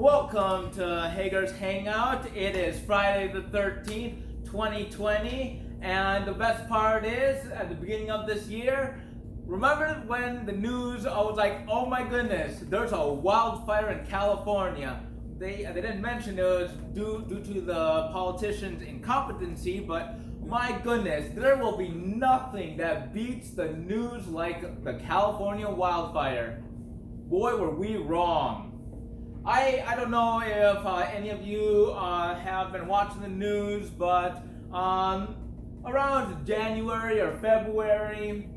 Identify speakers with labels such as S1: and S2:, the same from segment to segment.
S1: Welcome to Hager's Hangout. It is Friday the 13th, 2020, and the best part is, at the beginning of this year, remember when the news, I was like, oh my goodness, there's a wildfire in California. They didn't mention it was due to the politicians' incompetency, but my goodness, there will be nothing that beats the news like the California wildfire. Boy, were we wrong. I don't know if any of you have been watching the news, but around January or February,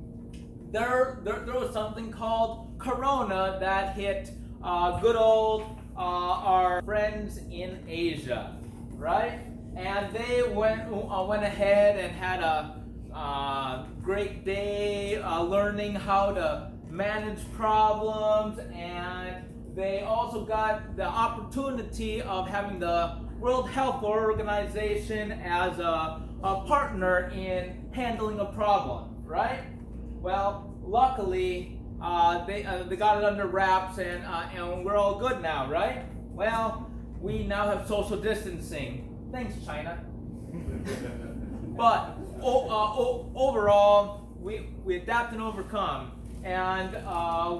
S1: there was something called Corona that hit good old our friends in Asia, right? And they went ahead and had a great day learning how to manage problems, and they also got the opportunity of having the World Health Organization as a partner in handling a problem, right? Well, luckily, they got it under wraps, and we're all good now, right? Well, we now have social distancing. Thanks, China. But overall, we adapt and overcome. And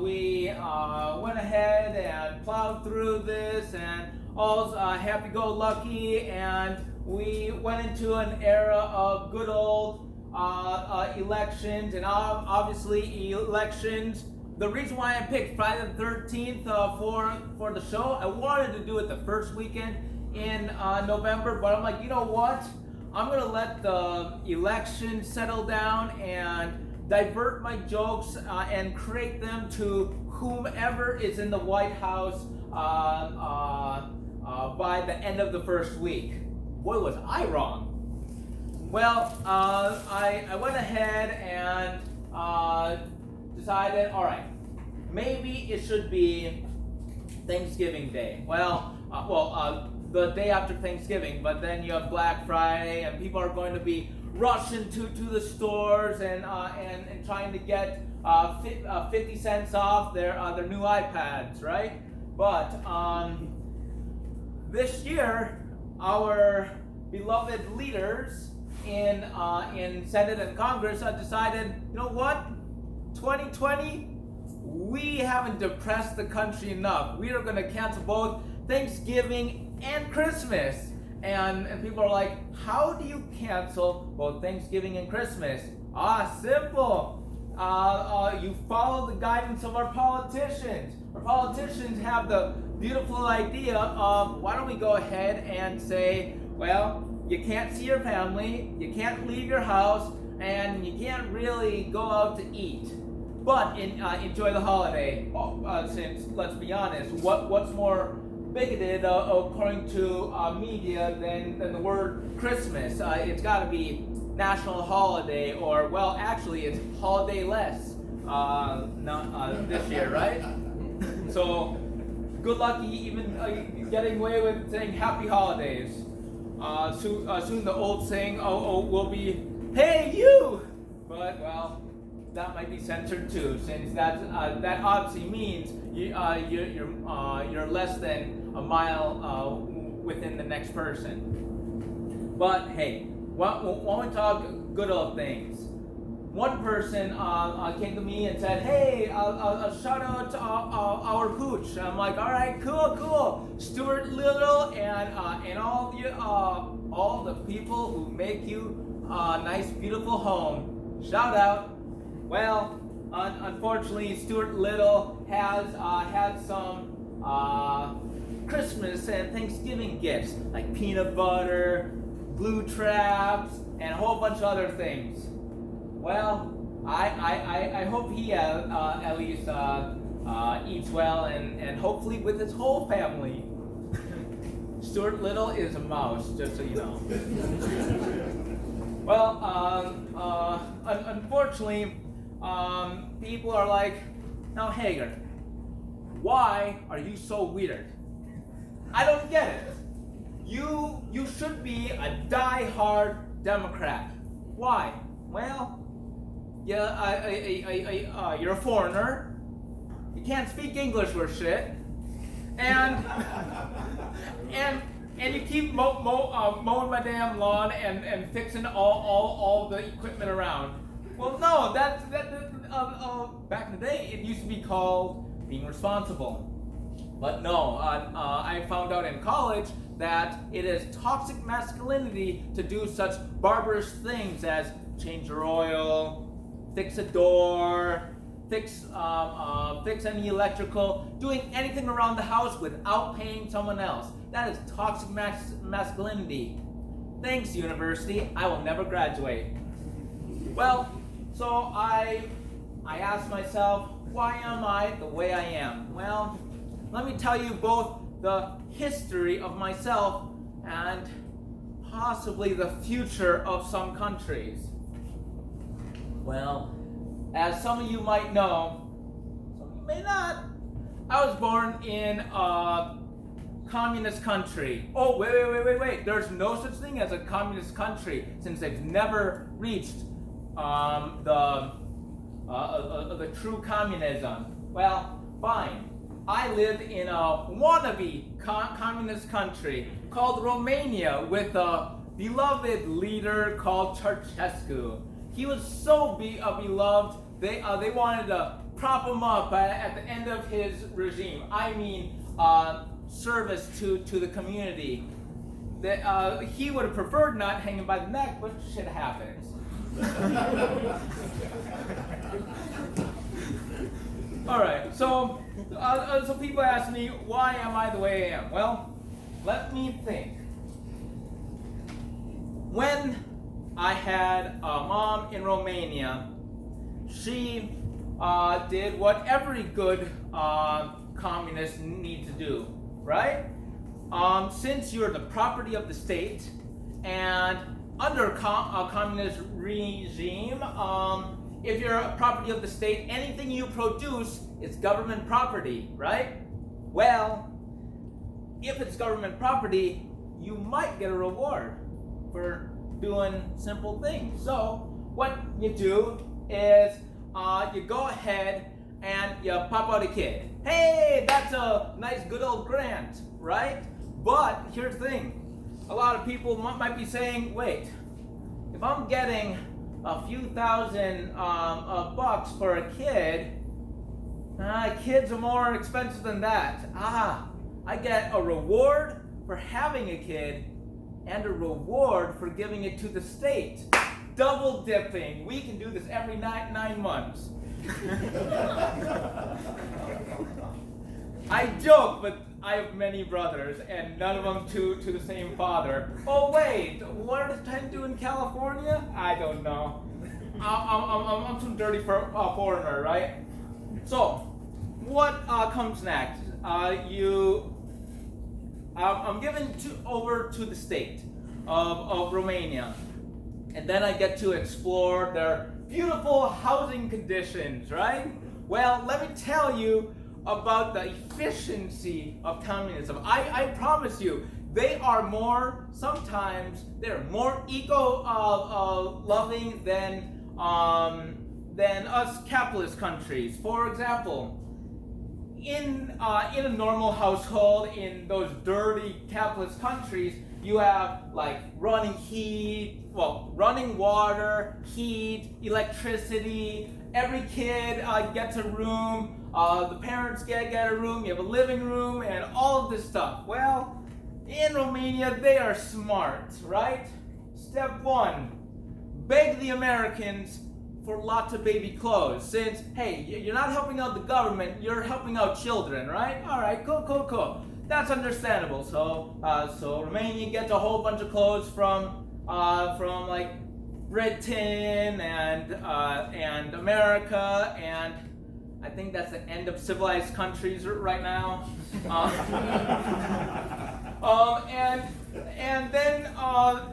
S1: we went ahead and plowed through this, and all's happy-go-lucky, and we went into an era of good old elections, and obviously elections. The reason why I picked Friday the 13th for the show, I wanted to do it the first weekend in November, but I'm like, you know what? I'm going to let the election settle down and divert my jokes and create them to whomever is in the White House by the end of the first week. Boy, was I wrong. Well, I went ahead and decided, all right, maybe it should be Thanksgiving Day. The day after Thanksgiving, but then you have Black Friday, and people are going to be rushing to the stores and trying to get 50 cents off their new iPads, right? But this year, our beloved leaders in Senate and Congress decided, you know what? 2020, we haven't depressed the country enough. We are going to cancel both Thanksgiving and Christmas. And people are like, how do you cancel both Thanksgiving and Christmas? Simple. You follow the guidance of our politicians. Our politicians have the beautiful idea of, why don't we go ahead and say, well, you can't see your family, you can't leave your house, and you can't really go out to eat. But enjoy the holiday. Since, let's be honest, what's more bigoted according to media than the word Christmas? It's got to be national holiday, or, well, actually it's holiday less this year, right? So good luck even getting away with saying happy holidays. Soon the old saying will be, hey you, but well, that might be censored too, since that obviously means you're less than a mile within the next person. But hey, when we talk good old things, one person came to me and said, hey, shout out to our pooch. And I'm like, all right, cool. Stuart Little and all the people who make you a nice, beautiful home. Shout out. Well, unfortunately, Stuart Little has had some Christmas and Thanksgiving gifts, like peanut butter, glue traps, and a whole bunch of other things. Well, I hope he at least eats well, and hopefully with his whole family. Stuart Little is a mouse, just so you know. Well, unfortunately, people are like, now Hager, why are you so weird? I don't get it. You should be a die-hard Democrat. Why? Well, you're a foreigner. You can't speak English or shit. And and you keep mowing my damn lawn and fixing all the equipment around. Well, no, back in the day, it used to be called being responsible. But no, I found out in college that it is toxic masculinity to do such barbarous things as change your oil, fix a door, fix any electrical, doing anything around the house without paying someone else. That is toxic masculinity. Thanks, university. I will never graduate. Well, so I asked myself, why am I the way I am? Well, let me tell you both the history of myself and possibly the future of some countries. Well, as some of you might know, some of you may not, I was born in a communist country. Oh, wait. There's no such thing as a communist country since they've never reached the true communism. Well, fine. I lived in a wannabe communist country called Romania with a beloved leader called Ceausescu. He was so beloved, they wanted to prop him up at the end of his regime. I mean, service to the community. He would have preferred not hanging by the neck, but shit happens. All right, so people ask me, why am I the way I am? Well, let me think. When I had a mom in Romania, she did what every good communist needs to do, right? Since you're the property of the state, and under a communist regime, if you're a property of the state, anything you produce is government property, right? Well, if it's government property, you might get a reward for doing simple things. So what you do is you go ahead and you pop out a kid. Hey, that's a nice good old grant, right? But here's the thing. A lot of people might be saying, wait, if I'm getting a few thousand bucks for a kid, kids are more expensive than that. I get a reward for having a kid and a reward for giving it to the state. Double dipping. We can do this every 9 months. I joke, but I have many brothers, and none of them to the same father. Oh wait, what does Ted do in California? I don't know. I'm some dirty foreigner, right? So, what comes next? I'm given over to the state of Romania, and then I get to explore their beautiful housing conditions, right? Well, let me tell you about the efficiency of communism. I promise you, sometimes they're more eco-loving than us capitalist countries. For example, in a normal household in those dirty capitalist countries, you have like running water, heat, electricity. Every kid gets a room. The parents get a room. You have a living room and all of this stuff. Well, in Romania, they are smart, right? Step 1, beg the Americans for lots of baby clothes. Since, hey, you're not helping out the government, you're helping out children, right? All right, cool. That's understandable. So Romania gets a whole bunch of clothes from like Britain and America, and I think that's the end of civilized countries right now. And then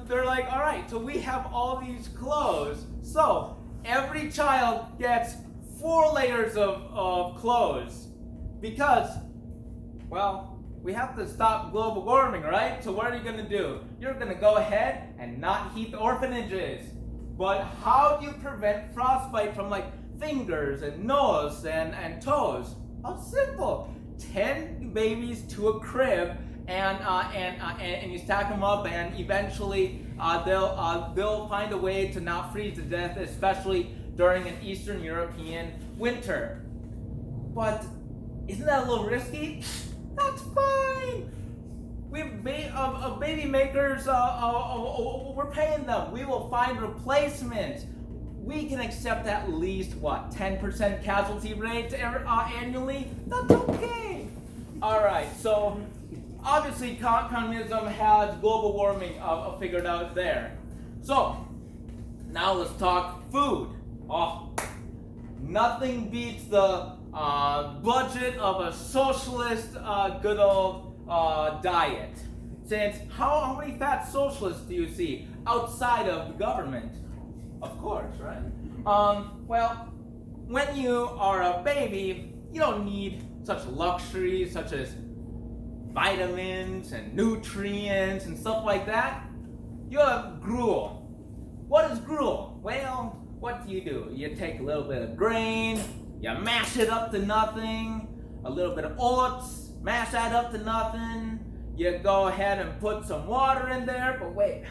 S1: they're like, all right, so we have all these clothes. So every child gets 4 layers of clothes because, well, we have to stop global warming, right? So what are you going to do? You're going to go ahead and not heat the orphanages. But how do you prevent frostbite from like fingers and nose and toes? How simple. 10 babies to a crib, and you stack them up, and eventually they'll find a way to not freeze to death, especially during an Eastern European winter. But isn't that a little risky? That's fine. We have baby makers. We're paying them. We will find replacements. We can accept at least what, 10% casualty rate annually. That's okay. All right. So obviously communism has global warming figured out there. So now let's talk food. Oh, nothing beats the budget of a socialist good old diet. Since how many fat socialists do you see outside of the government? Of course, right? Well, when you are a baby, you don't need such luxuries such as vitamins and nutrients and stuff like that. You have gruel. What is gruel? Well, what do? You take a little bit of grain, you mash it up to nothing, a little bit of oats, mash that up to nothing, you go ahead and put some water in there, but wait,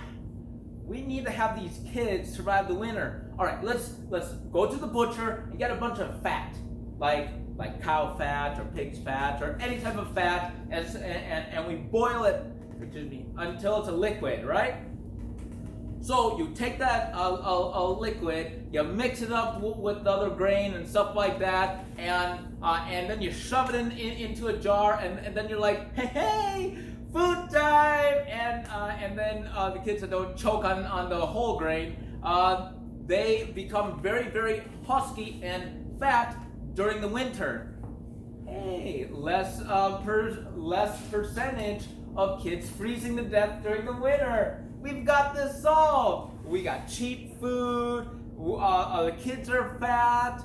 S1: we need to have these kids survive the winter. All right, let's go to the butcher and get a bunch of fat, like cow fat or pig's fat or any type of fat, and we boil it, until it's a liquid, right? So you take that liquid, you mix it up with other grain and stuff like that, and then you shove it into a jar, and then you're like, hey, food time, and then the kids that don't choke on the whole grain, they become very, very husky and fat during the winter. Hey, less percentage of kids freezing to death during the winter. We've got this solved. We got cheap food. The kids are fat.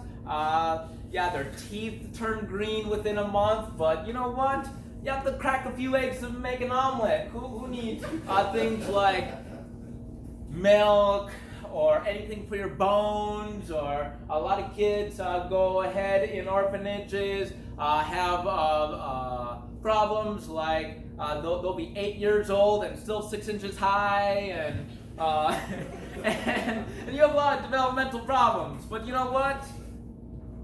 S1: Yeah, their teeth turn green within a month. But you know what? You have to crack a few eggs to make an omelet. Who needs things like milk or anything for your bones? Or a lot of kids go ahead in orphanages, have problems like they'll be 8 years old and still 6 inches high, and you have a lot of developmental problems. But you know what?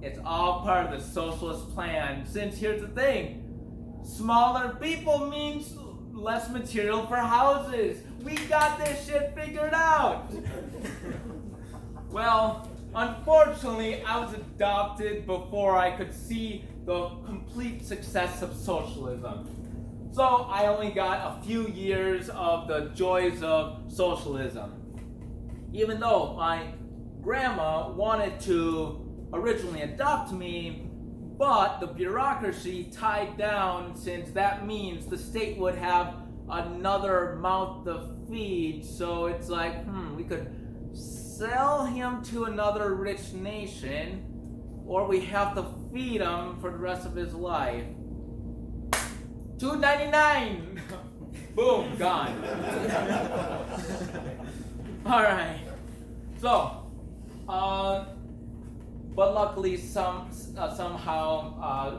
S1: It's all part of the socialist plan. Since here's the thing, smaller people means less material for houses. We got this shit figured out. Well, unfortunately, I was adopted before I could see the complete success of socialism. So I only got a few years of the joys of socialism. Even though my grandma wanted to originally adopt me, but the bureaucracy tied down, since that means the state would have another mouth to feed. So it's like, we could sell him to another rich nation, or we have to feed him for the rest of his life. $2.99. Boom, gone. All right. So, but luckily, somehow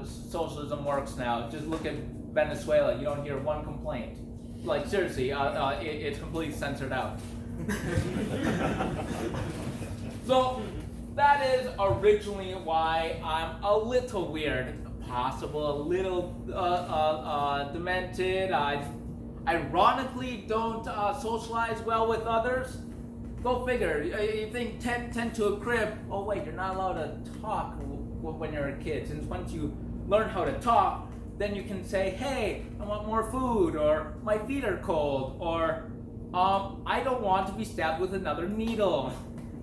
S1: socialism works now. Just look at Venezuela. You don't hear one complaint. Like seriously, it's completely censored out. So that is originally why I'm a little weird. Possible, a little demented. I ironically don't socialize well with others. Go figure. You think 10 to a crib. Oh wait, you're not allowed to talk when you're a kid. Since once you learn how to talk, then you can say, hey, I want more food, or my feet are cold, or I don't want to be stabbed with another needle,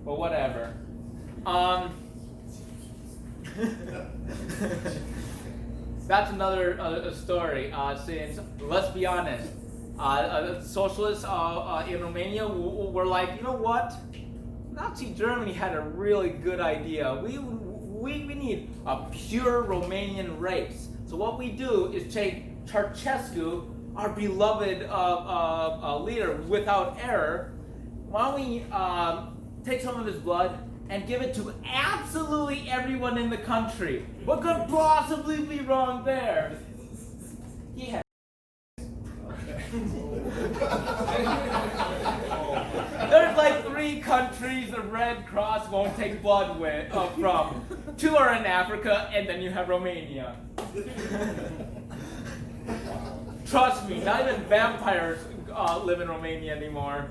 S1: or whatever. That's another story. Since, let's be honest, socialists in Romania were like, you know what? Nazi Germany had a really good idea. We need a pure Romanian race. So what we do is take Ceausescu, our beloved leader without error. Why don't we take some of his blood and give it to absolutely everyone in the country? What could possibly be wrong there? He had There's like 3 countries the Red Cross won't take blood from. 2 are in Africa, and then you have Romania. Trust me, not even vampires live in Romania anymore.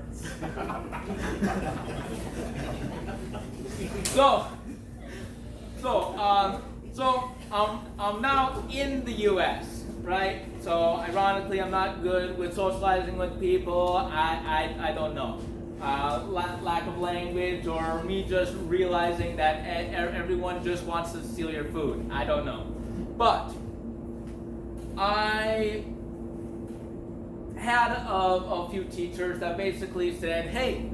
S1: I'm now in the U.S., right? So ironically, I'm not good with socializing with people. I don't know. Lack of language, or me just realizing that everyone just wants to steal your food. I don't know. But I had a few teachers that basically said, hey,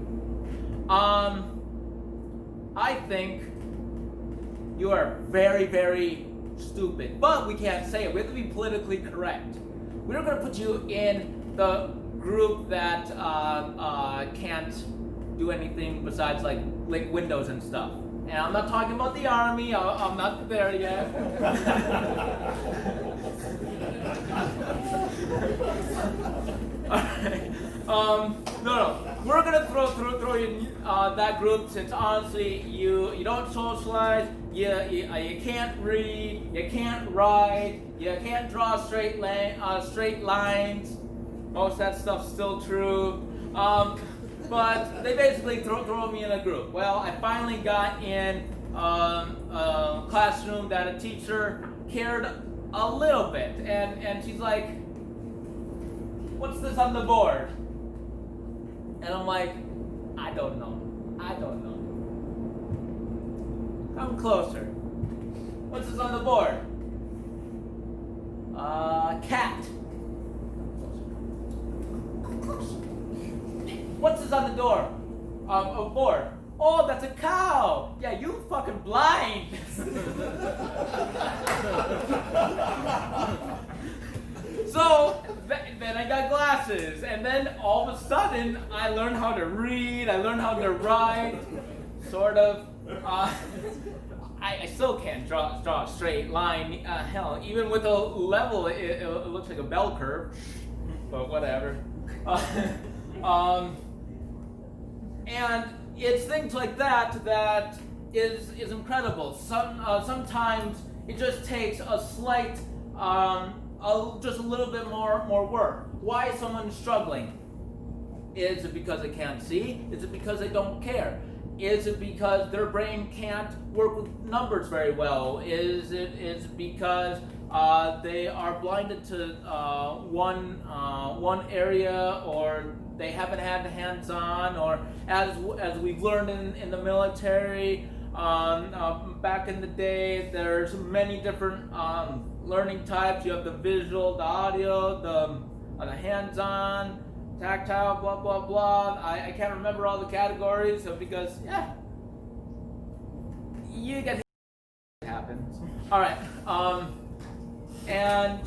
S1: I think you are very, very stupid. But we can't say it. We have to be politically correct. We're going to put you in the group that can't do anything besides like link windows and stuff. And I'm not talking about the army. I'm not there yet. Alright. No. We're gonna throw you in that group, since honestly you don't socialize, you can't read, you can't write, you can't draw straight lines. Most of that stuff's still true. But they basically throw me in a group. Well, I finally got in a classroom that a teacher cared a little bit, and she's like, what's this on the board? And I'm like, I don't know. Come closer. What's this on the board? Cat. What's this on the door? Board. Oh, that's a cow. Yeah, you fucking blind. So then I got glasses, and then all of a sudden I learned how to read, I learned how to write, sort of. I still can't draw a straight line. Hell, even with a level, it looks like a bell curve, but whatever. And it's things like that is incredible. Sometimes it just takes a slight, just a little bit more work. Why is someone struggling? Is it because they can't see? Is it because they don't care? Is it because their brain can't work with numbers very well? Is it because they are blinded to one area, or they haven't had hands-on, or as we've learned in the military, back in the day, there's many different learning types. You have the visual, the audio, the hands-on, tactile, blah blah blah. I can't remember all the categories, because you get it happens. All right, and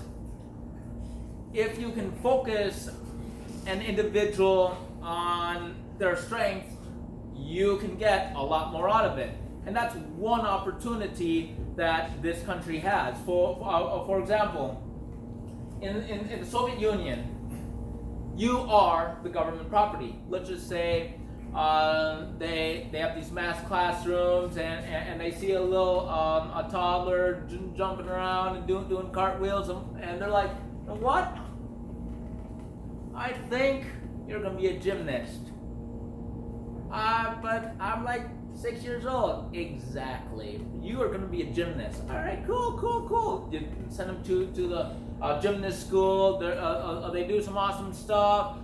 S1: if you can focus an individual on their strengths, you can get a lot more out of it. And that's one opportunity that this country has. For example, in the Soviet Union, you are the government property. Let's just say they have these mass classrooms, and they see a little a toddler jumping around and doing cartwheels, and they're like, you know what? I think you're gonna be a gymnast. But I'm like 6 years old. Exactly. You are gonna be a gymnast. All right, cool. You send them to the gymnast school. They do some awesome stuff,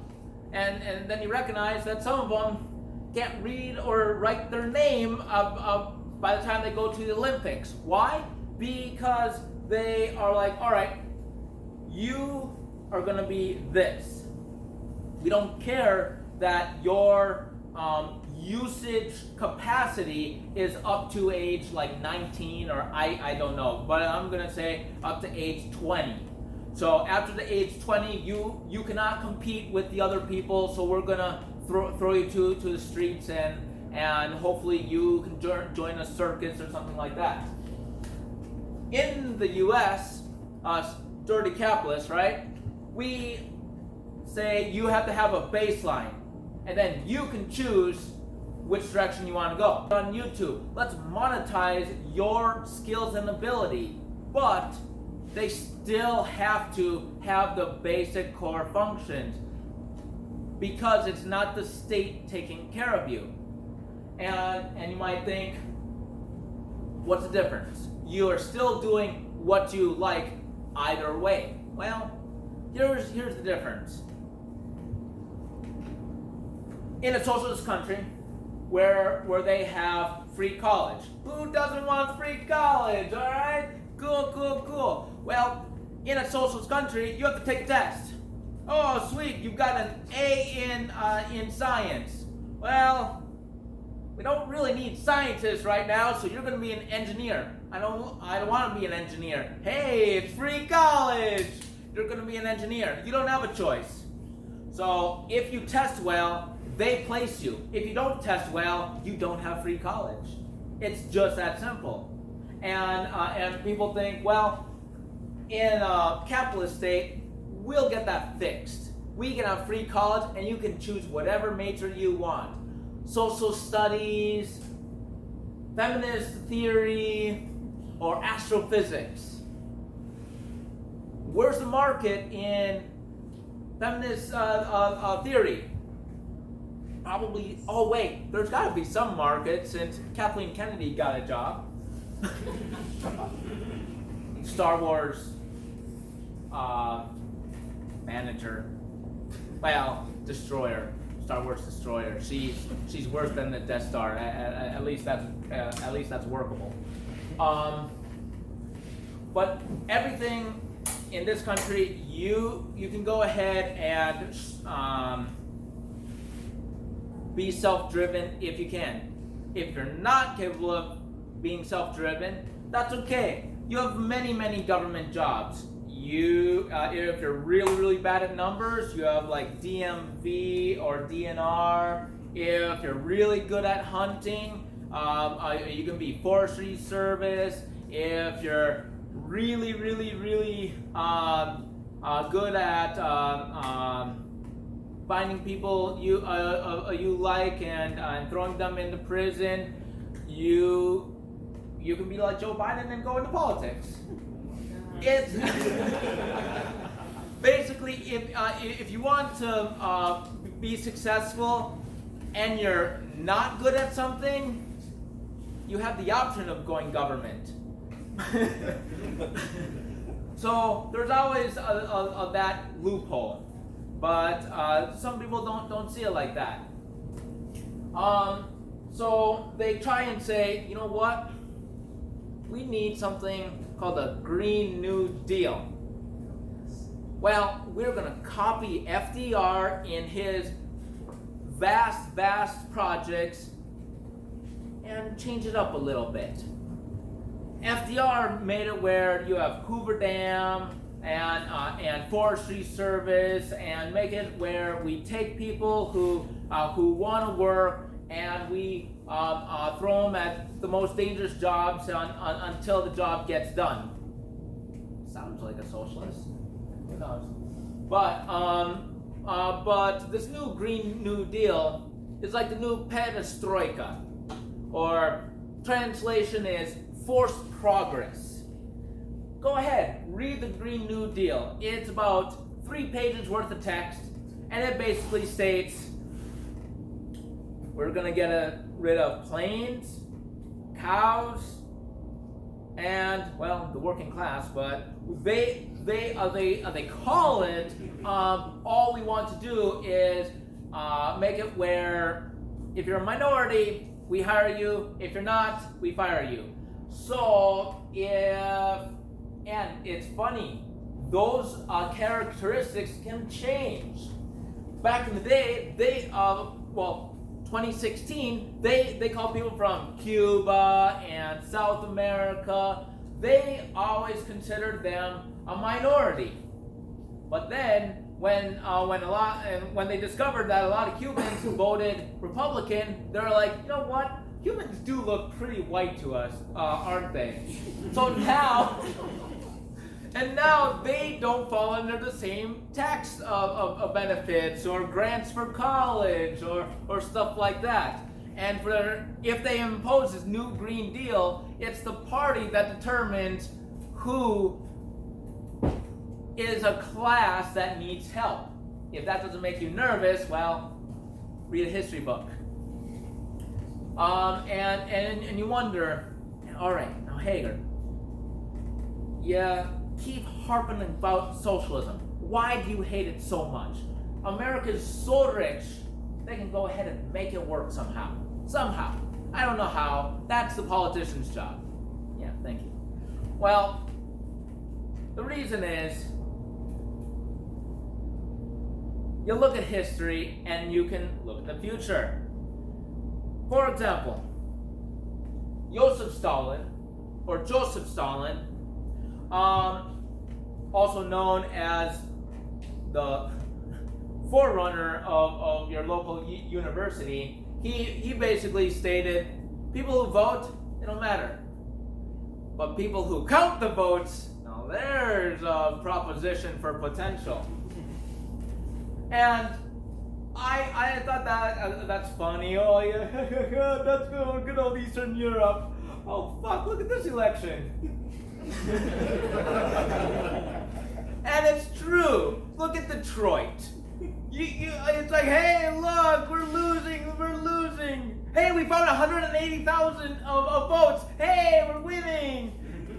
S1: and then you recognize that some of them can't read or write their name by the time they go to the Olympics. Why? Because they are like, all right, you are gonna be this. We don't care that your usage capacity is up to age like 19, or I don't know, but I'm gonna say up to age 20. So after the age 20, you cannot compete with the other people. So we're gonna throw you to the streets, and hopefully you can join a circus or something like that. In the U.S., dirty capitalists, right? We say you have to have a baseline, and then you can choose which direction you want to go. On YouTube, let's monetize your skills and ability, but they still have to have the basic core functions, because it's not the state taking care of you. And you might think, what's the difference? You are still doing what you like either way. Well, here's the difference. In a socialist country where they have free college. Who doesn't want free college? All right? Cool. Well, in a socialist country, you have to take a test. Oh, sweet, you've got an A in science. Well, we don't really need scientists right now, so you're going to be an engineer. I don't want to be an engineer. Hey, it's free college. You're going to be an engineer. You don't have a choice. So if you test well, they place you. If you don't test well, you don't have free college. It's just that simple. And people think, well, in a capitalist state, we'll get that fixed. We can have free college, and you can choose whatever major you want. Social studies, feminist theory, or astrophysics. Where's the market in feminist theory? Probably, oh wait, there's got to be some market since Kathleen Kennedy got a job. Star Wars manager. Well, destroyer. Star Wars destroyer. She's worse than the Death Star. At least that's workable. But everything in this country, you can go ahead and be self-driven if you can. If you're not capable of being self-driven, that's okay. You have many government jobs. If you're really bad at numbers, you have like DMV or DNR. If you're really good at hunting, you can be forestry service. If you're really good at finding people you like and throwing them into prison, you can be like Joe Biden and go into politics. It's basically, if you want to be successful and you're not good at something, you have the option of going government. So there's always that loophole, but some people don't see it like that. So they try and say, you know what? We need something called a Green New Deal. Well, we're going to copy FDR in his vast projects and change it up a little bit. FDR made it where you have Hoover Dam and Forestry Service, and make it where we take people who want to work and we throw them at the most dangerous jobs until the job gets done. Sounds like a socialist. Who knows? But this new Green New Deal is like the new perestroika, or translation is forced progress. Go ahead, read the Green New Deal. It's about 3 pages worth of text, and it basically states we're gonna get rid of planes, cows, and, well, the working class, but they call it, all we want to do is make it where if you're a minority, we hire you. If you're not, we fire you. So and it's funny, those characteristics can change. Back in the day, 2016, they called people from Cuba and South America. They always considered them a minority. But then, when they discovered that a lot of Cubans voted Republican, they're like, you know what? Cubans do look pretty white to us, aren't they? So now And now they don't fall under the same tax of benefits or grants for college or stuff like that. And if they impose this new Green Deal, it's the party that determines who is a class that needs help. If that doesn't make you nervous, well, read a history book. And you wonder, all right, now Hager, keep harping about socialism. Why do you hate it so much? America's so rich, they can go ahead and make it work somehow. Somehow. I don't know how. That's the politician's job. Yeah, thank you. Well, the reason is, you look at history and you can look at the future. For example, Joseph Stalin, also known as the forerunner of your local university, he basically stated, people who vote, it don't matter. But people who count the votes, now there's a proposition for potential. And I thought that's funny. Oh yeah, that's good old Eastern Europe. Oh fuck, look at this election. And it's true. Look at Detroit. It's like, hey, look, we're losing. Hey, we found 180,000 of votes. Hey, we're winning.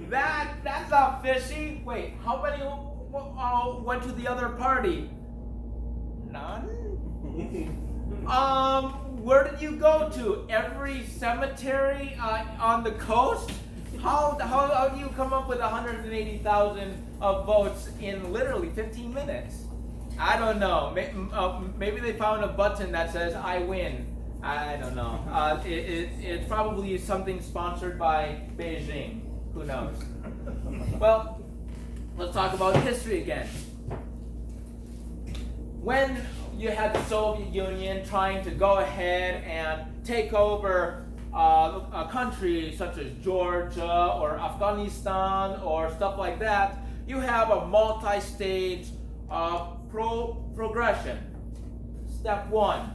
S1: That's not fishy. Wait, how many went to the other party? None. Where did you go to? Every cemetery on the coast? How do you come up with 180,000 votes in literally 15 minutes? I don't know. Maybe they found a button that says "I win." I don't know. It's probably something sponsored by Beijing. Who knows? Well, let's talk about history again. When you had the Soviet Union trying to go ahead and take over a country such as Georgia or Afghanistan or stuff like that, you have a multi-stage progression. Step 1,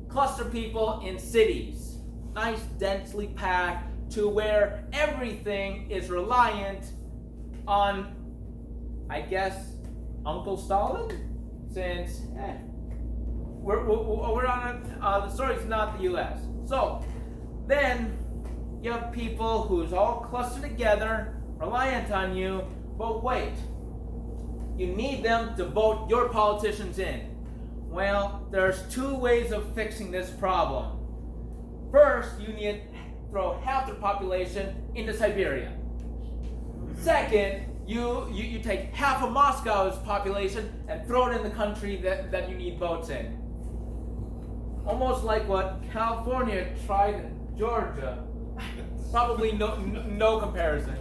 S1: cluster people in cities, nice densely packed, to where everything is reliant on, I guess, Uncle Stalin, since we're on the story's not the U.S. So then you have people who's all clustered together, reliant on you, but wait, you need them to vote your politicians in. Well, there's 2 ways of fixing this problem. First, you need to throw half the population into Siberia. Second, you take half of Moscow's population and throw it in the country that you need votes in. Almost like what California tried in Georgia. Probably no comparison.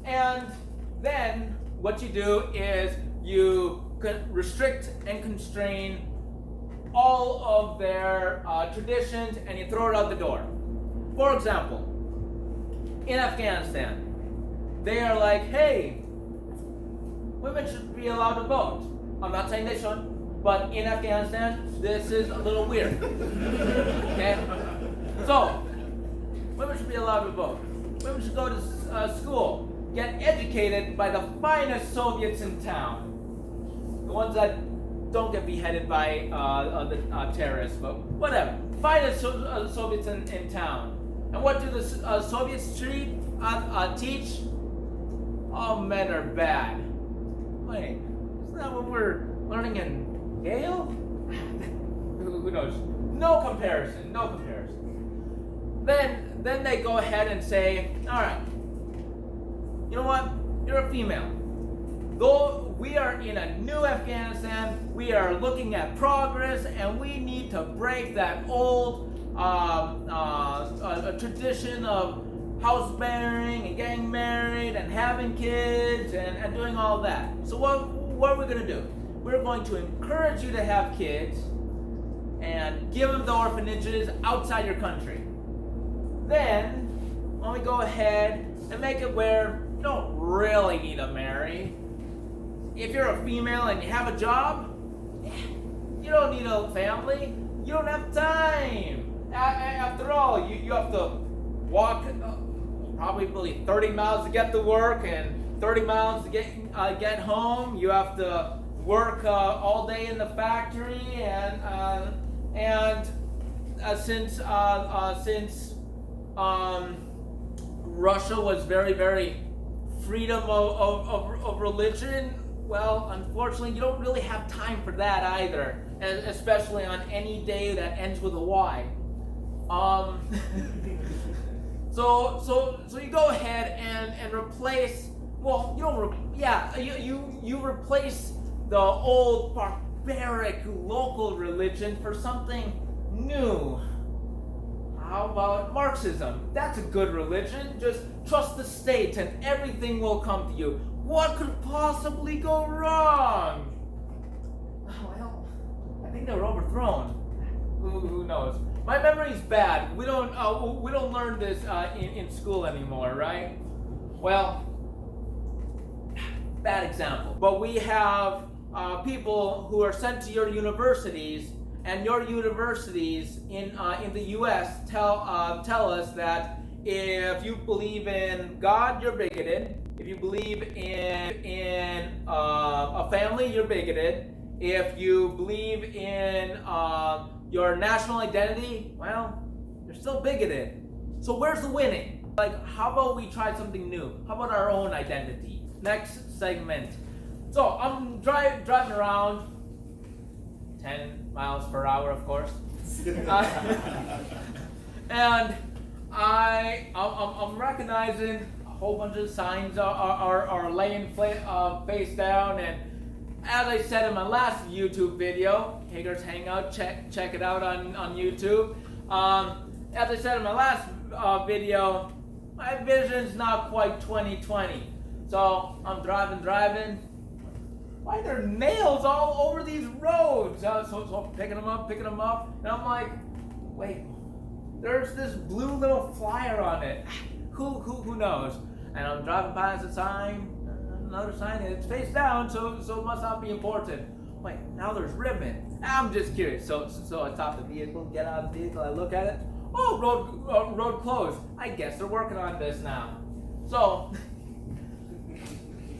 S1: And then what you do is you restrict and constrain all of their traditions, and you throw it out the door. For example, in Afghanistan, they are like, hey, women should be allowed to vote. I'm not saying they shouldn't, but in Afghanistan, this is a little weird. Okay? So, women should be allowed to vote. Women should go to school, get educated by the finest Soviets in town. The ones that don't get beheaded by the terrorists, but whatever. Finest Soviets in town. And what do the Soviets teach? All men are bad. Wait, isn't that what we're learning in Yale? Who knows? No comparison. Then they go ahead and say, all right, you know what? You're a female. Though we are in a new Afghanistan, we are looking at progress, and we need to break that old a tradition of house bearing and getting married and having kids and doing all that. So what are we going to do? We're going to encourage you to have kids and give them the orphanages outside your country. Then, when we go ahead and make it where you don't really need to marry. If you're a female and you have a job, you don't need a family. You don't have time. After all, you have to walk probably 30 miles to get to work and 30 miles to get home. You have to work all day in the factory, and since Russia was very, very freedom of religion, well, unfortunately, you don't really have time for that either, especially on any day that ends with a Y. So you go ahead and replace. Well, you replace the old barbaric local religion for something new. How about Marxism? That's a good religion. Just trust the state and everything will come to you. What could possibly go wrong? Well, I think they were overthrown. Who knows? My memory's bad. We don't learn this in school anymore, right? Well, bad example. But we have people who are sent to your universities, and your universities in the U.S. tell us that if you believe in God, you're bigoted. If you believe in a family, you're bigoted. If you believe in your national identity, well, you're still bigoted. So where's the winning? Like, how about we try something new? How about our own identity? Next segment. So I'm driving around, 10 miles per hour, of course, and I'm recognizing a whole bunch of signs are laying face down, and as I said in my last YouTube video, HAGER'S Hangout, check it out on YouTube. As I said in my last video, my vision's not quite 20/20. So I'm driving. Why are there nails all over these roads? So I'm picking them up, and I'm like, wait, there's this blue little flyer on it. Who knows? And I'm driving past a sign, another sign, and it's face down, so it must not be important. Wait, now there's ribbon. I'm just curious. So I stop the vehicle, get out of the vehicle, I look at it. Oh, road closed. I guess they're working on this now. So,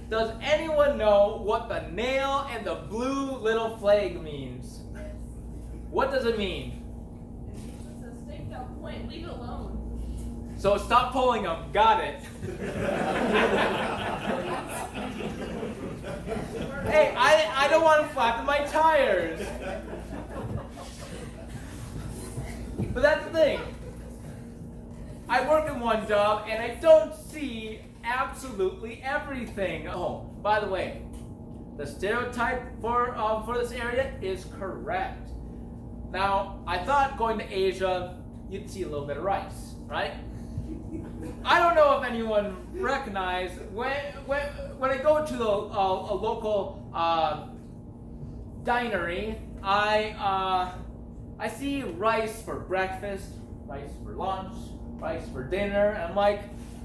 S1: does anyone know what the nail and the blue little flag means? What does it mean?
S2: It's a staked out point. Leave it alone.
S1: So stop pulling them. Got it. Hey, I don't want to flap my tires. But that's the thing. I work in one job and I don't see absolutely everything. Oh, by the way, the stereotype for this area is correct. Now, I thought going to Asia, you'd see a little bit of rice, right? I don't know if anyone recognized when I go to a local dinery, I see rice for breakfast, rice for lunch, rice for dinner, and I'm like,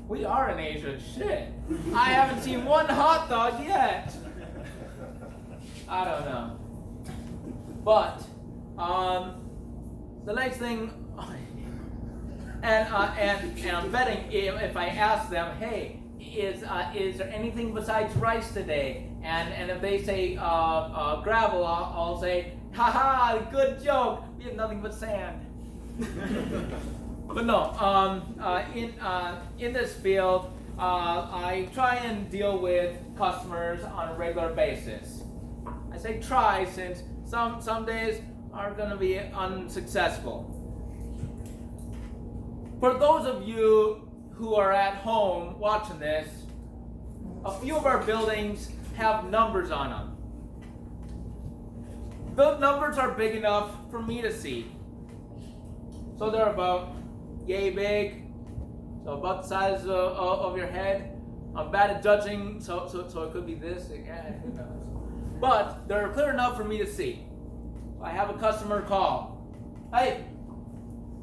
S1: we are in Asia, shit. I haven't seen one hot dog yet. I don't know. But the next thing, and I'm betting if I ask them, hey, is there anything besides rice today? And if they say gravel, I'll say, haha, good joke. We have nothing but sand. But no, in this field, I try and deal with customers on a regular basis. I say try since some days are going to be unsuccessful. For those of you who are at home watching this, a few of our buildings have numbers on them. The numbers are big enough for me to see. So they're about yay big, so about the size of your head. I'm bad at judging, so it could be this, again, who knows. But they're clear enough for me to see. I have a customer call. Hey,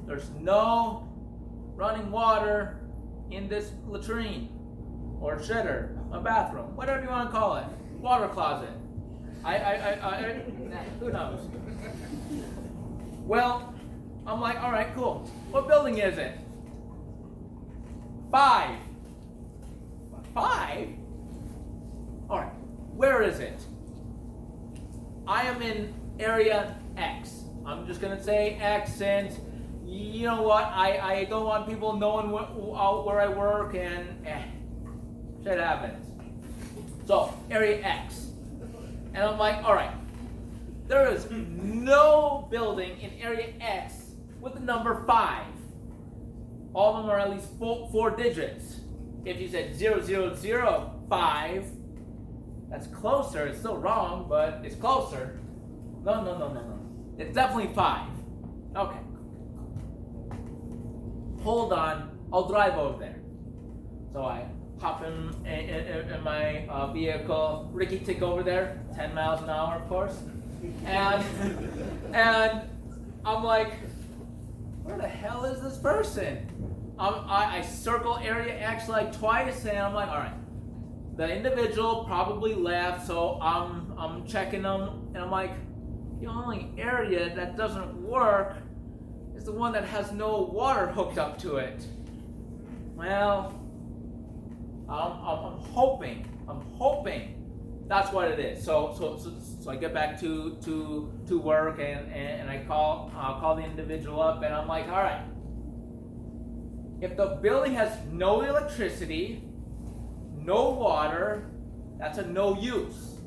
S1: there's no running water in this latrine or shitter, a bathroom, whatever you want to call it, water closet. Who knows? Well, I'm like, all right, cool. What building is it? 5. 5? All right, where is it? I am in area X. I'm just gonna say X, since you know what? I don't want people knowing where I work, and shit happens. So area X, and I'm like, all right. There is no building in area X with the number 5. All of them are at least 4 digits. If you said 0005, that's closer. It's still wrong, but it's closer. No. It's definitely 5. Okay. Hold on. I'll drive over there. So I hop in my vehicle. Ricky tick over there. 10 miles an hour, of course. And I'm like, where the hell is this person? I circle area X like twice, and I'm like, all right, the individual probably left, so I'm checking them, and I'm like, the only area that doesn't work is the one that has no water hooked up to it. Well, I'm hoping that's what it is. So I get back to work, and I call the individual up, and I'm like, all right, if the building has no electricity, no water, that's a no use.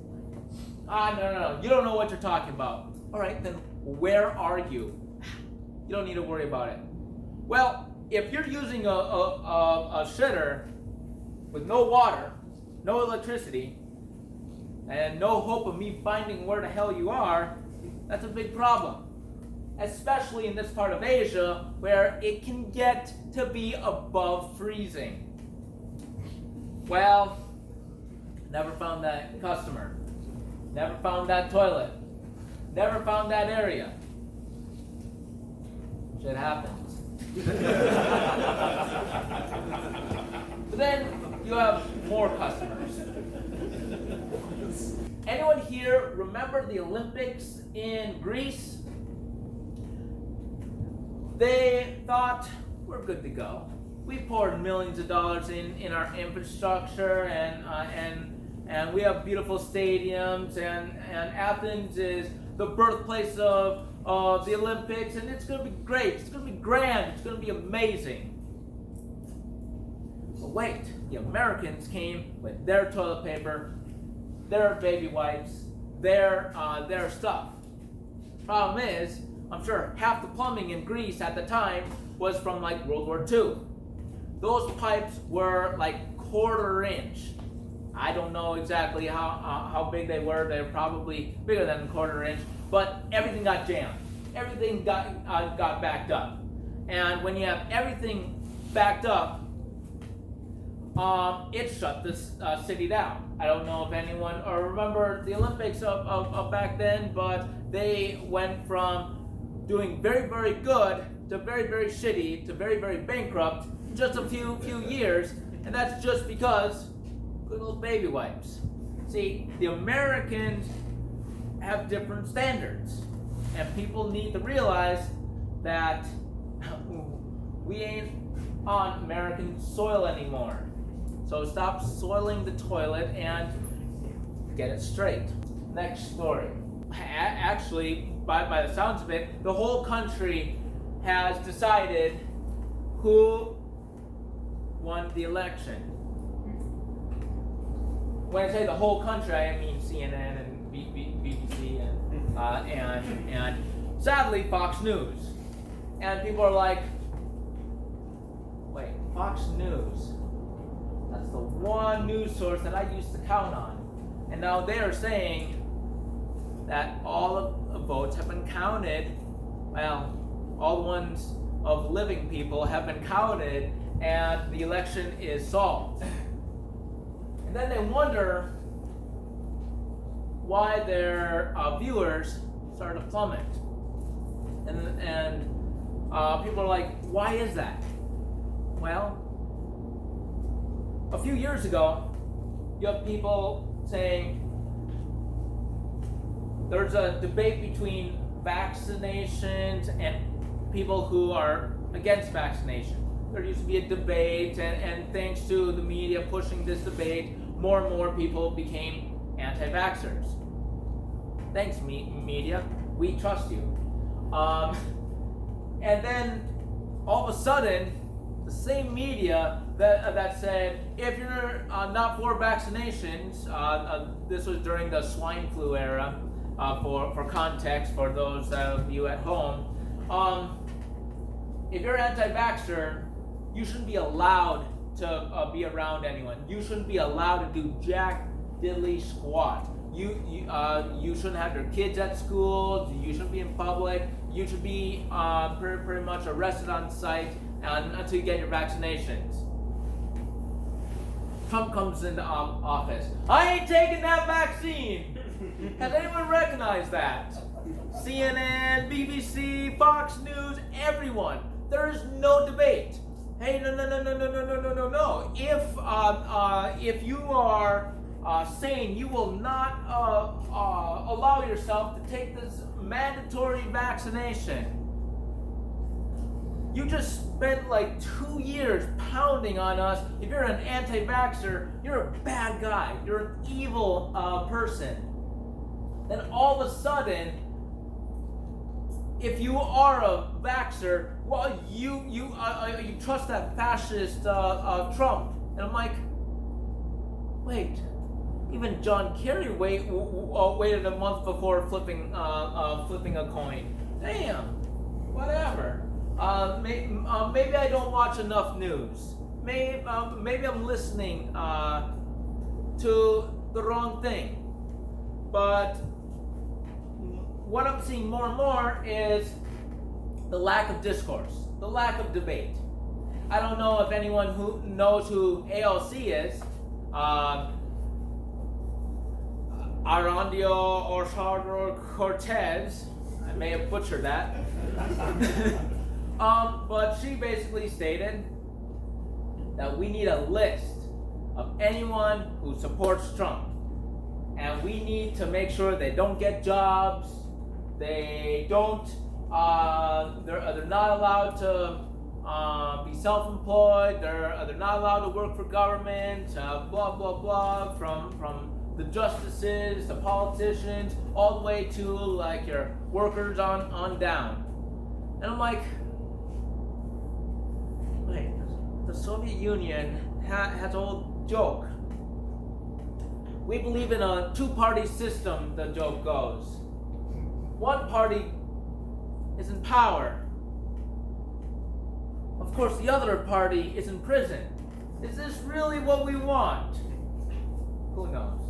S1: No, you don't know what you're talking about. All right, then where are you? You don't need to worry about it. Well, if you're using a shitter with no water, no electricity, and no hope of me finding where the hell you are, that's a big problem. Especially in this part of Asia, where it can get to be above freezing. Well, never found that customer. Never found that toilet. Never found that area. Shit happens. But then you have more customers. Anyone here remember the Olympics in Greece? They thought, we're good to go. We poured millions of dollars in our infrastructure, and we have beautiful stadiums, and Athens is the birthplace of the Olympics, and it's going to be great. It's going to be grand. It's going to be amazing. But wait, the Americans came with their toilet paper, their baby wipes, their stuff. Problem is, I'm sure half the plumbing in Greece at the time was from like World War II. Those pipes were like 1/4 inch. I don't know exactly how big they were. They were probably bigger than 1/4 inch, but everything got jammed. Everything got backed up. And when you have everything backed up, it shut this city down. I don't know if anyone remember the Olympics of back then, but they went from doing very, very good to very, very shitty to very, very bankrupt in just a few years, and that's just because good old baby wipes. See, the Americans have different standards, and people need to realize that we ain't on American soil anymore. So stop soiling the toilet and get it straight. Next story. Actually, by the sounds of it, the whole country has decided who won the election. When I say the whole country, I mean CNN and BBC and sadly Fox News. And people are like, wait, Fox News? That's the one news source that I used to count on. And now they are saying that all of the votes have been counted. Well, all the ones of living people have been counted, and the election is solved. And then they wonder why their viewers started to plummet. And people are like, why is that? Well, a few years ago, you have people saying there's a debate between vaccinations and people who are against vaccination. There used to be a debate, and thanks to the media pushing this debate, more and more people became anti-vaxxers. Thanks, media. We trust you. And then all of a sudden, the same media that said, if you're not for vaccinations, this was during the swine flu era, for context for those of you at home, if you're anti-vaxxer, you shouldn't be allowed to be around anyone. You shouldn't be allowed to do jack diddly squat. You shouldn't have your kids at school. You shouldn't be in public. You should be pretty much arrested on sight until you get your vaccinations. Trump comes into office. I ain't taking that vaccine. Has anyone recognized that? CNN, BBC, Fox News, everyone. There is no debate. Hey, no. If you are saying you will not allow yourself to take this mandatory vaccination, you just spent like 2 years pounding on us. If you're an anti-vaxxer, you're a bad guy. You're an evil person. Then all of a sudden, if you are a vaxxer, well, you trust that fascist Trump. And I'm like, wait, even John Kerry waited a month before flipping a coin. Damn, whatever. Maybe I don't watch enough news. Maybe I'm listening to the wrong thing. But what I'm seeing more and more is the lack of discourse, the lack of debate. I don't know if anyone who knows who ALC is. Arandio Orsardo Cortez. I may have butchered that. But she basically stated that we need a list of anyone who supports Trump. And we need to make sure they don't get jobs. They don't. They're not allowed to be self-employed. They're not allowed to work for government. Blah blah blah. From the justices, the politicians, all the way to like your workers on down. And I'm like, wait, the Soviet Union has an old joke. We believe in a two-party system, the joke goes. One party is in power. Of course, the other party is in prison. Is this really what we want? Who knows?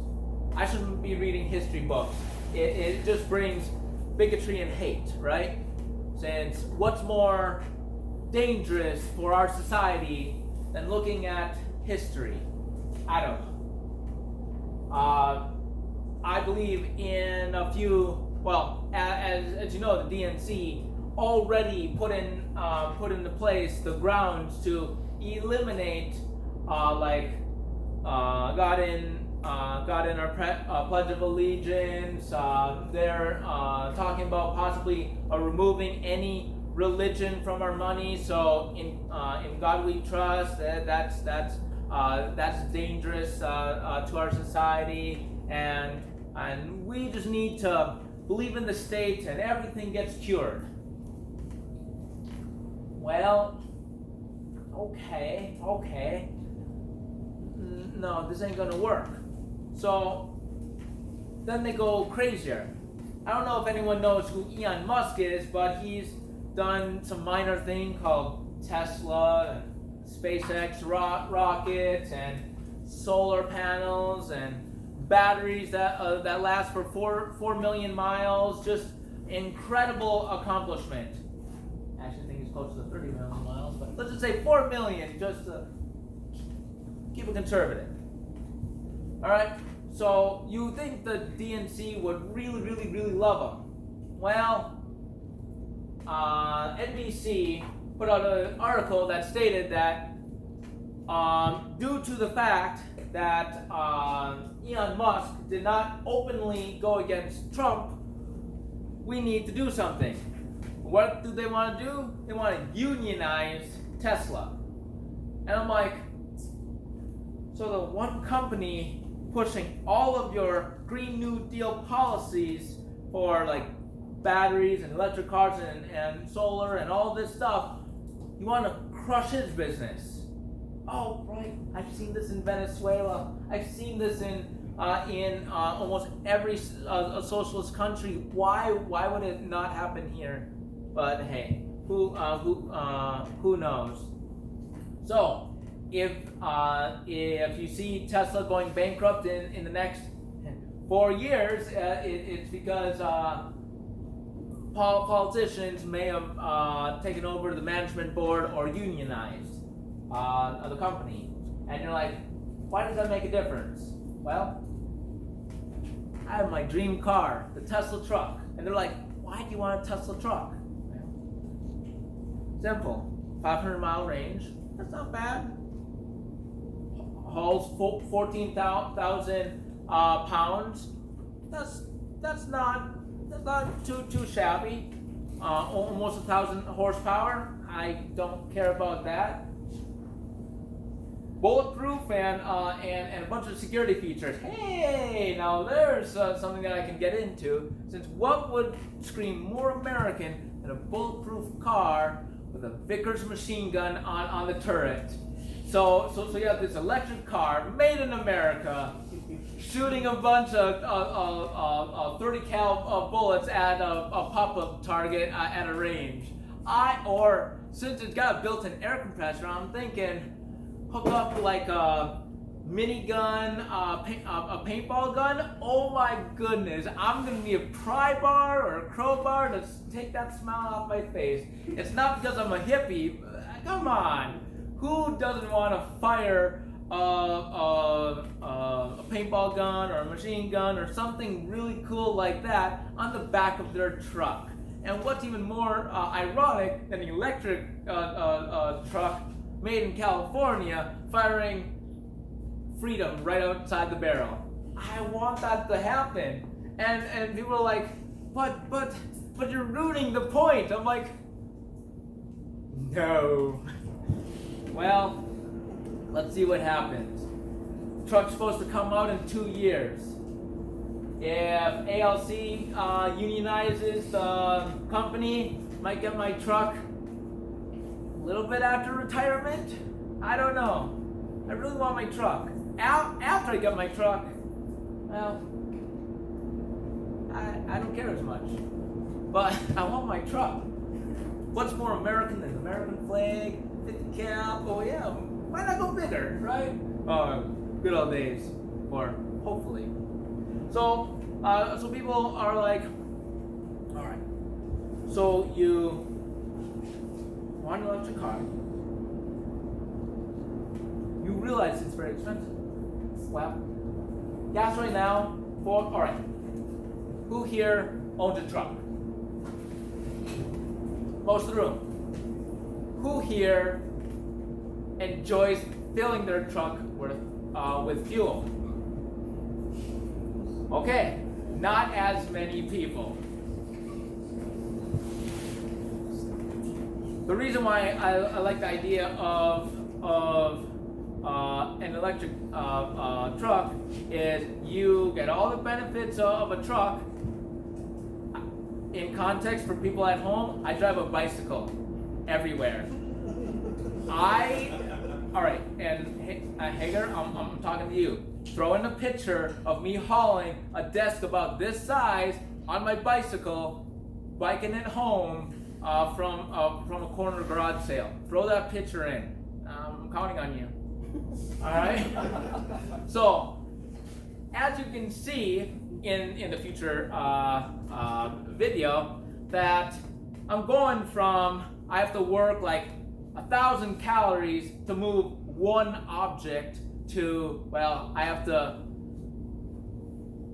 S1: I shouldn't be reading history books. It just brings bigotry and hate, right? Since what's more dangerous for our society than looking at history? I don't know. I believe in a few. Well, as you know, the DNC already put into place the grounds to eliminate, got in our Pledge of Allegiance. They're talking about possibly removing any religion from our money. So in God we trust. That's dangerous to our society, and we just need to believe in the state, and everything gets cured. Well, okay. No, this ain't gonna work. So then they go crazier. I don't know if anyone knows who Elon Musk is, but he's done some minor thing called Tesla and SpaceX rockets and solar panels and batteries that last for 4 million miles. Just incredible accomplishment. Actually, I think it's closer to 30 million miles, but let's just say 4 million, just to keep it conservative. All right. So you think the DNC would really love him? Well, NBC put out an article that stated that due to the fact that Elon Musk did not openly go against Trump, we need to do something. What do they want to do? They want to unionize Tesla. And I'm like, so the one company pushing all of your Green New Deal policies for like batteries and electric cars and solar and all this stuff, you want to crush his business. Oh, right. I've seen this in Venezuela. I've seen this in almost every socialist country. Why would it not happen here? But hey, who knows? So, if you see Tesla going bankrupt in the next 4 years, it's because politicians may have taken over the management board or unionized the company. And you're like, why does that make a difference? Well, I have my dream car, the Tesla truck. And they're like, why do you want a Tesla truck? Simple. 500-mile range. That's not bad. Hauls 14,000 pounds. That's not too shabby. Almost 1,000 horsepower. I don't care about that. Bulletproof and a bunch of security features. Hey, now there's something that I can get into. Since what would scream more American than a bulletproof car with a Vickers machine gun on the turret? So you have this electric car made in America, shooting a bunch of 30 cal bullets at a pop-up target at a range. Or since it's got a built-in air compressor, I'm thinking hook up like a minigun, a paintball gun. Oh my goodness, I'm gonna need a pry bar or a crowbar to take that smile off my face. It's not because I'm a hippie. Come on, who doesn't want to fire a paintball gun or a machine gun or something really cool like that on the back of their truck? And what's even more ironic than an electric truck made in California firing freedom right outside the barrel? I want that to happen. And people are like, but you're ruining the point. I'm like, no. Well, let's see what happens. Truck's supposed to come out in 2 years. If ALC unionizes the company, might get my truck a little bit after retirement. I don't know. I really want my truck. After I get my truck, well, I don't care as much. But I want my truck. What's more American than the American flag, 50 cap? Oh yeah, why not go bigger, right? Good old days, or hopefully. So people are like, all right. So you want an electric car? You realize it's very expensive. Well, gas right now. All right. Who here owns a truck? Most of the room. Who here enjoys filling their truck with fuel? Okay, not as many people. The reason why I like the idea of an electric truck is you get all the benefits of a truck. In context for people at home, I drive a bicycle everywhere. All right, and Hager, I'm talking to you. Throw in a picture of me hauling a desk about this size on my bicycle, biking it home from a corner garage sale. Throw that picture in. I'm counting on you. All right. So, as you can see in the future video, that I'm going from I have to work like 1,000 calories to move one object to, well, I have to,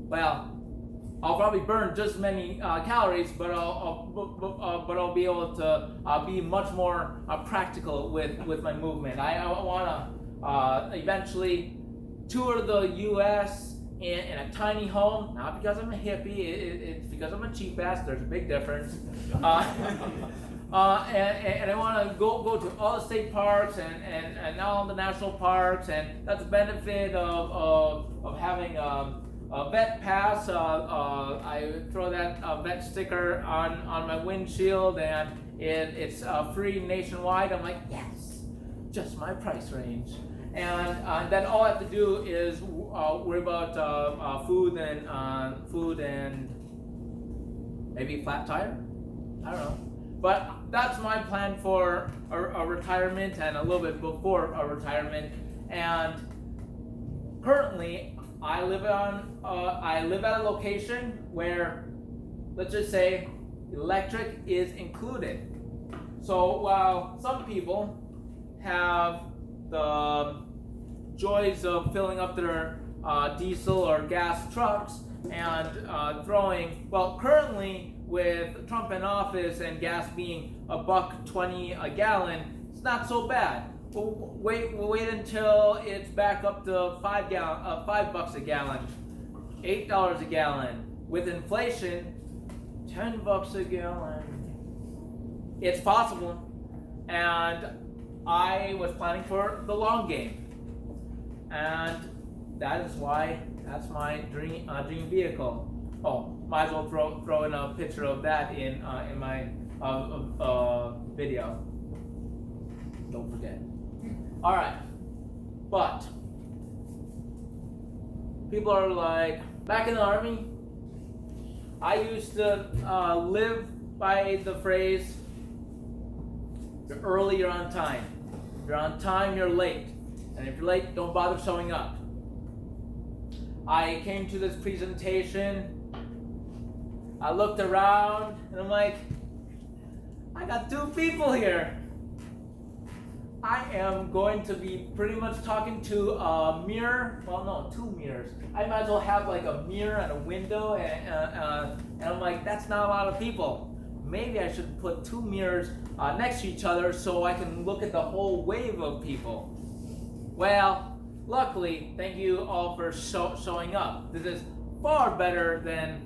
S1: well, I'll probably burn just as many calories, but I'll be able to be much more practical with my movement. I eventually tour the U.S. in a tiny home, not because I'm a hippie, it's because I'm a cheap ass. There's a big difference. And I want to go to all the state parks and all the national parks, and that's the benefit of having a vet pass. I throw that vet sticker on my windshield, and it's free nationwide. I'm like, yes, just my price range. And then all I have to do is worry about food and maybe flat tire. I don't know. But that's my plan for a retirement and a little bit before a retirement. And currently, I live at a location where, let's just say, electric is included. So while some people have the joys of filling up their diesel or gas trucks and currently with Trump in office and gas being $1.20 a gallon, it's not so bad. We'll wait until it's back up to $5 a gallon, $8 a gallon. With inflation, $10 a gallon. It's possible, and I was planning for the long game, and that's my dream vehicle. Oh, might as well throw in a picture of that in my video. Don't forget. All right, but people are like, back in the Army, I used to live by the phrase, you're early, you're on time. If you're on time, you're late. And if you're late, don't bother showing up. I came to this presentation, I looked around, and I'm like, I got 2 people here. I am going to be pretty much talking to a mirror. Well, no, 2 mirrors. I might as well have like a mirror and a window, and I'm like, that's not a lot of people. Maybe I should put 2 mirrors next to each other so I can look at the whole wave of people. Well, luckily, thank you all for showing up. This is far better than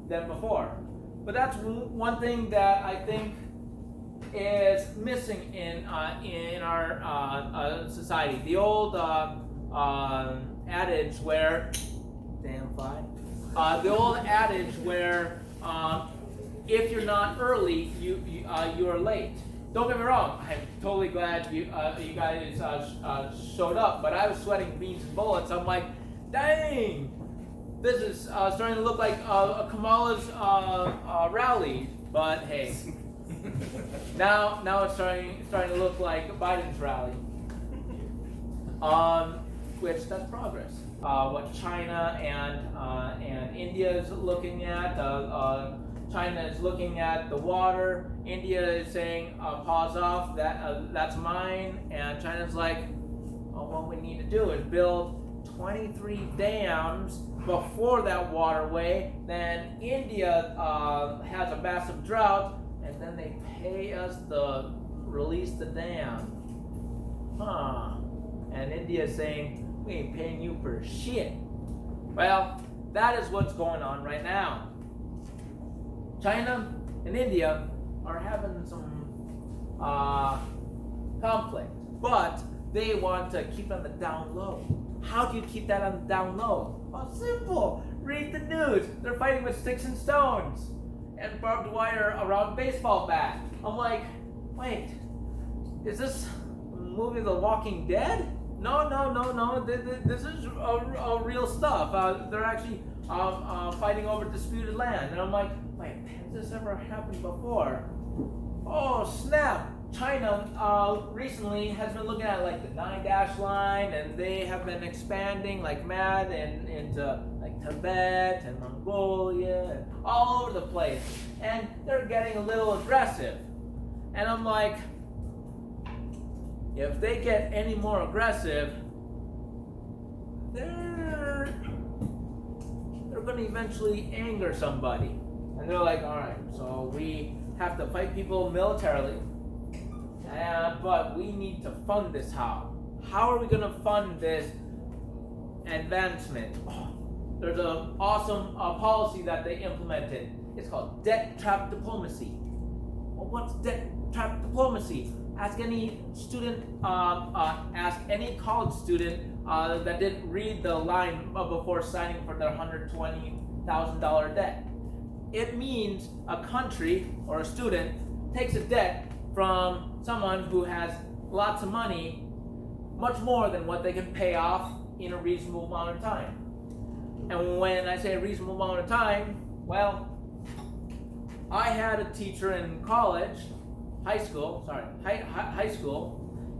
S1: before. But that's one thing that I think is missing in our society. The old adage where, damn fly. The old adage where if you're not early, you are late. Don't get me wrong. I'm totally glad you guys showed up, but I was sweating beans and bullets. I'm like, dang, this is starting to look like a Kamala's rally. But hey, now it's starting to look like Biden's rally. Which that's progress. What China and India is looking at. China is looking at the water. India is saying, pause off, that's mine. And China's like, well, what we need to do is build 23 dams before that waterway. Then India has a massive drought, and then they pay us to release the dam. And India is saying, we ain't paying you for shit. Well, that is what's going on right now. China and India are having some conflict, but they want to keep on the down low. How do you keep that on the down low? Well, simple. Read the news. They're fighting with sticks and stones and barbed wire around a baseball bat. I'm like, wait, is this movie The Walking Dead? No. This is real stuff. They're actually fighting over disputed land. And I'm like, wait, has this ever happened before? Oh, snap. China recently has been looking at like the 9-dash line, and they have been expanding like mad into like Tibet and Mongolia and all over the place. And they're getting a little aggressive. And I'm like, if they get any more aggressive, they're going to eventually anger somebody. And they're like, all right, so we have to fight people militarily, but we need to fund this. How how are we going to fund this advancement? Oh, there's an awesome policy that they implemented. It's called debt trap diplomacy. Well, what's debt trap diplomacy? Ask any student, ask any college student that didn't read the line before signing for their $120,000 debt. It means a country or a student takes a debt from someone who has lots of money, much more than what they can pay off in a reasonable amount of time. And when I say a reasonable amount of time, well, I had a teacher in college, high school.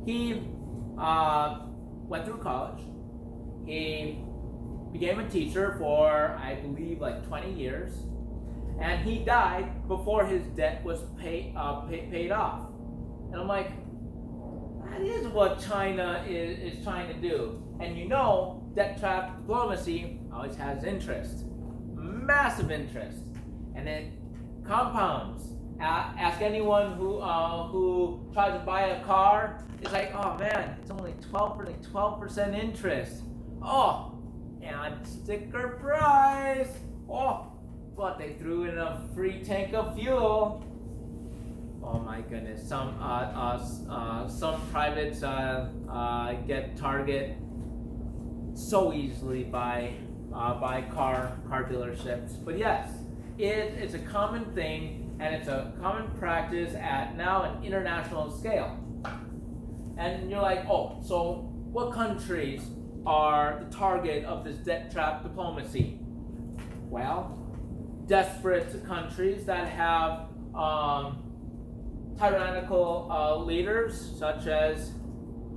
S1: He went through college. He became a teacher for, I believe, like 20 years. And he died before his debt was paid off. And I'm like, that is what China is trying to do. And you know, debt trap diplomacy always has interest, massive interest, and it compounds. Ask anyone who tries to buy a car. It's like, oh man, it's only 12% interest. Oh, and sticker price. Oh, but they threw in a free tank of fuel. Oh my goodness! Some privates get target so easily by car dealerships. But yes, it's a common thing, and it's a common practice at now an international scale. And you're like, oh, so what countries are the target of this debt trap diplomacy? Well, desperate countries that have tyrannical leaders, such as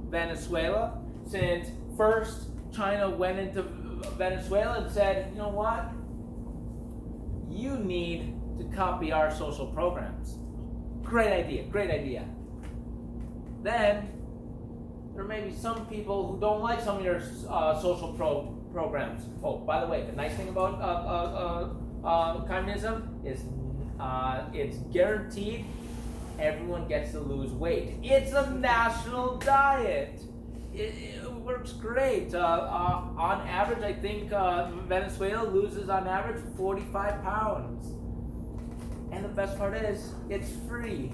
S1: Venezuela. Since first China went into Venezuela and said, you know what? You need to copy our social programs. Great idea. Then there may be some people who don't like some of your social programs. Oh, by the way, the nice thing about communism is it's guaranteed everyone gets to lose weight. It's a national diet. It works great. On average, I think Venezuela loses on average 45 pounds. And the best part is, it's free.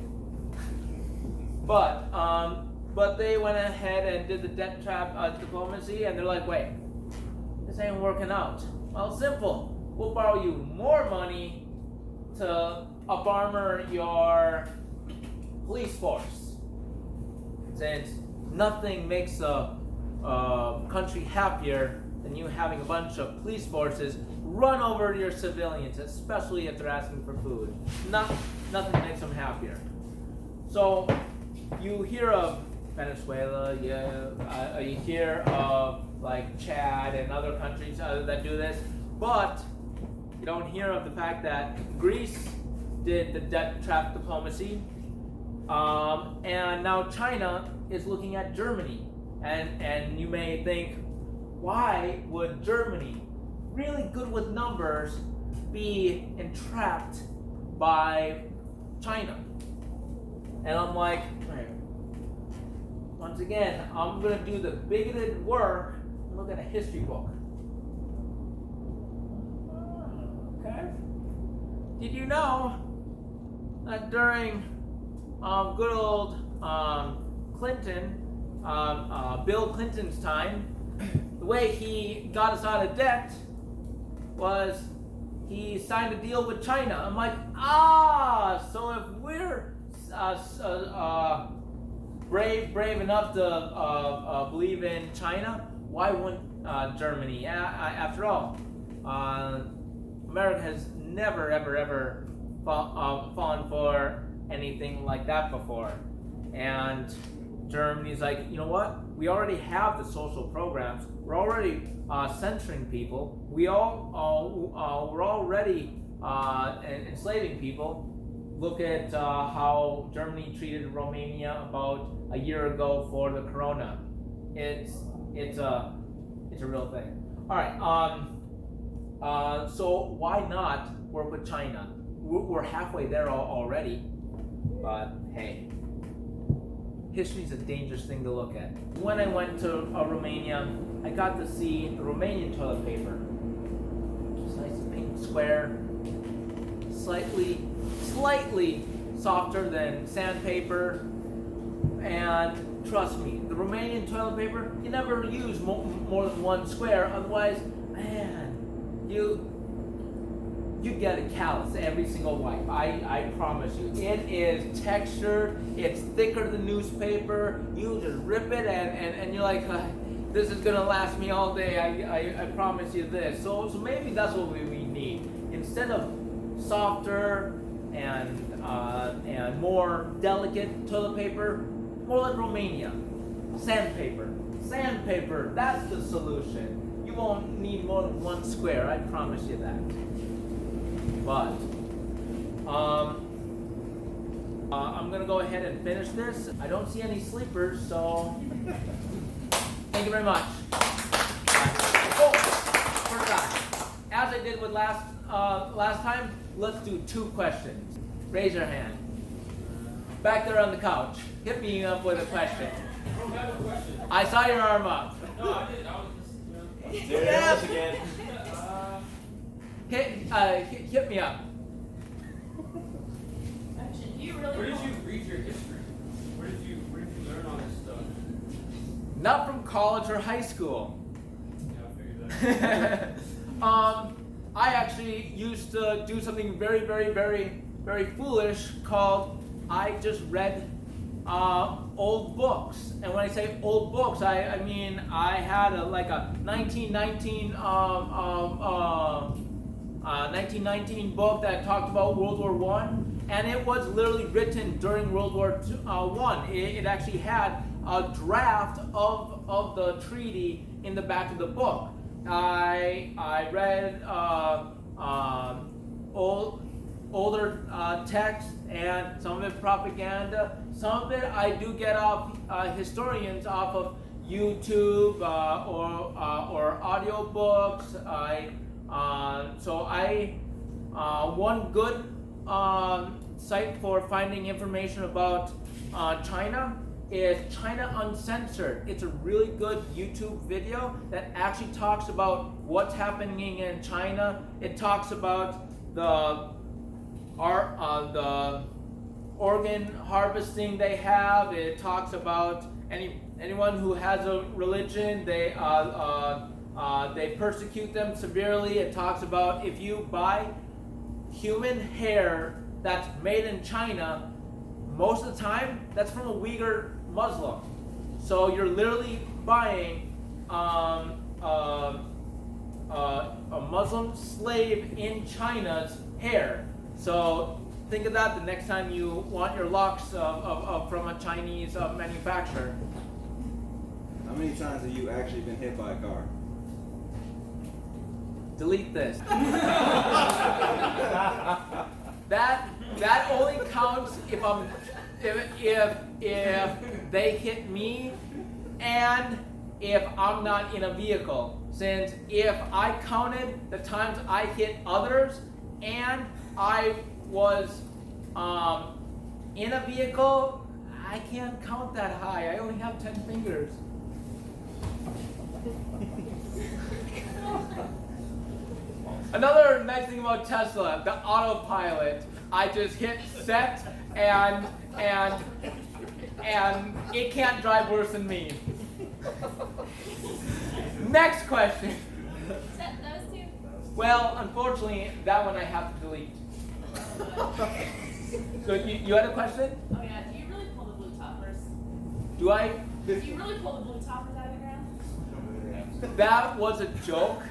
S1: But they went ahead and did the debt trap diplomacy, and they're like, wait, this ain't working out. Well, simple. We'll borrow you more money to up-armor your police force. Since nothing makes a country happier than you having a bunch of police forces run over your civilians, especially if they're asking for food. Nothing makes them happier. So you hear of Venezuela, you hear of like Chad and other countries that do this, but you don't hear of the fact that Greece did the debt trap diplomacy, and now China is looking at Germany, and you may think, why would Germany, really good with numbers, be entrapped by China? And I'm like, once again, I'm going to do the bigoted work and look at a history book. Okay. Did you know that during good old Clinton, Bill Clinton's time, the way he got us out of debt was he signed a deal with China. I'm like, so if we're brave enough to believe in China, why wouldn't Germany? After all, America has never ever fallen for anything like that before. And Germany's like, you know what? We already have the social programs. We're already censoring people. We're already enslaving people. Look at how Germany treated Romania about a year ago for the corona. It's a real thing. All right. So why not work with China? We're halfway there already. But hey, history is a dangerous thing to look at. When I went to Romania, I got to see the Romanian toilet paper. Just nice and pink square, slightly softer than sandpaper, and trust me, the Romanian toilet paper, you never use more than one square, otherwise, man, you get a callus every single wipe. I promise you. It is textured, it's thicker than newspaper, you just rip it and you're like, this is gonna last me all day, I promise you this. So maybe that's what we need. Instead of softer and more delicate toilet paper, more like Romania. Sandpaper. Sandpaper, that's the solution. You won't need more than one square, I promise you that. But I'm gonna go ahead and finish this. I don't see any sleepers, so thank you very much. Oh, forgot. As I did with last time, let's do 2 questions. Raise your hand. Back there on the couch. Hit me up with a question.
S3: I don't have a question.
S1: I saw your arm up.
S3: No, I didn't. I was just,
S4: There it is again.
S1: Hit me up.
S2: Actually, do you really
S3: Where did
S2: want-
S3: you read your history? Where did you learn all this stuff?
S1: Not from college or high school.
S3: Yeah, I figured that.
S1: I actually used to do something very, very, very, very foolish called I just read old books. And when I say old books, I mean I had a 1919 book that talked about World War I, and it was literally written during World War I. It actually had a draft of the treaty in the back of the book. I read older text, and some of it propaganda. Some of it I do get off historians off of YouTube or audio books. One good site for finding information about China is China Uncensored. It's a really good YouTube video that actually talks about what's happening in China. It talks about the organ harvesting they have. It talks about anyone who has a religion, they persecute them severely. It talks about if you buy human hair that's made in China, most of the time that's from a Uyghur Muslim. So you're literally buying a Muslim slave in China's hair. So think of that the next time you want your locks from a Chinese manufacturer.
S4: How many times have you actually been hit by a car?
S1: Delete this. That only counts if they hit me and if I'm not in a vehicle. Since if I counted the times I hit others and I was in a vehicle, I can't count that high. I only have 10 fingers. Another nice thing about Tesla, the autopilot. I just hit set and it can't drive worse than me. Next question.
S2: Those two?
S1: Well, unfortunately, that one I have to delete. So you had a question?
S2: Oh yeah, do you really pull the blue toppers?
S1: Do I?
S2: Do you really pull the blue toppers out of the ground?
S1: That was a joke.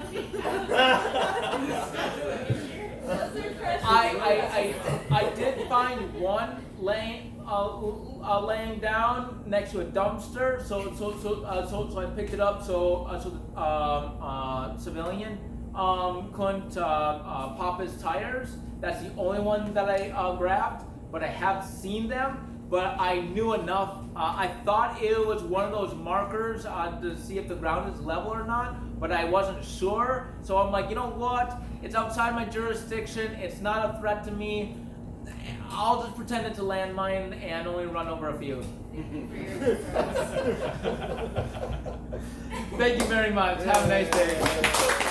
S1: I did find one laying down next to a dumpster, so I picked it up so the civilian couldn't pop his tires. That's the only one that I grabbed, but I have seen them. But I knew enough. I thought it was one of those markers to see if the ground is level or not, but I wasn't sure. So I'm like, you know what? It's outside my jurisdiction. It's not a threat to me. I'll just pretend it's a landmine and only run over a few. Thank you very much. Have a nice day.